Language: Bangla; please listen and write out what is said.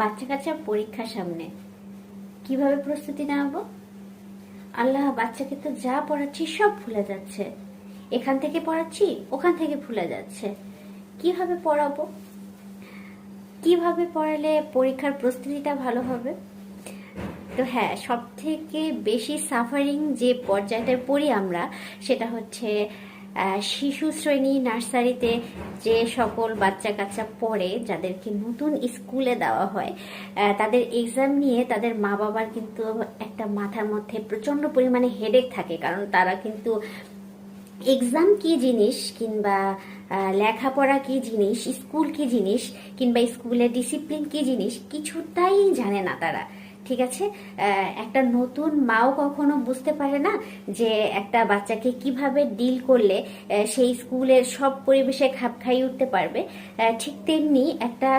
বাচ্চা কাচ্চা পরীক্ষার সামনে কিভাবে প্রস্তুতি নেওয়াবো? আল্লাহ, বাচ্চাকে তো যা পড়াচ্ছি সব ভুলে যাচ্ছে, এখান থেকে পড়াচ্ছি ওখান থেকে ভুলে যাচ্ছে। কিভাবে পড়াবো? কিভাবে পড়ালে পরীক্ষার প্রস্তুতিটা ভালো হবে? তো হ্যাঁ, সব থেকে বেশি সাফারিং যে পর্যায়টায় পড়ি আমরা, সেটা হচ্ছে শিশু শ্রেণী নার্সারিতে যে সকল বাচ্চা কাচ্চা পড়ে, যাদেরকে নতুন স্কুলে দেওয়া হয়, তাদের এক্সাম নিয়ে তাদের মা বাবার কিন্তু একটা মাথার মধ্যে প্রচন্ড পরিমাণে হেডেক থাকে, কারণ তারা কিন্তু এক্সাম কি জিনিস, কিংবা লেখাপড়া কি জিনিস, স্কুল কি জিনিস, কিংবা স্কুলের ডিসিপ্লিন কি জিনিস কিছুটাই জানে না তারা। ঠিক আছে, একটা নতুন মাও কখনো বুঝতে পারে না যে একটা বাচ্চাকে কিভাবে ডিল করলে সেই স্কুলের সব পরিবেশে খাপ খাইয়ে উঠতে পারবে। ঠিক তেমনি একটা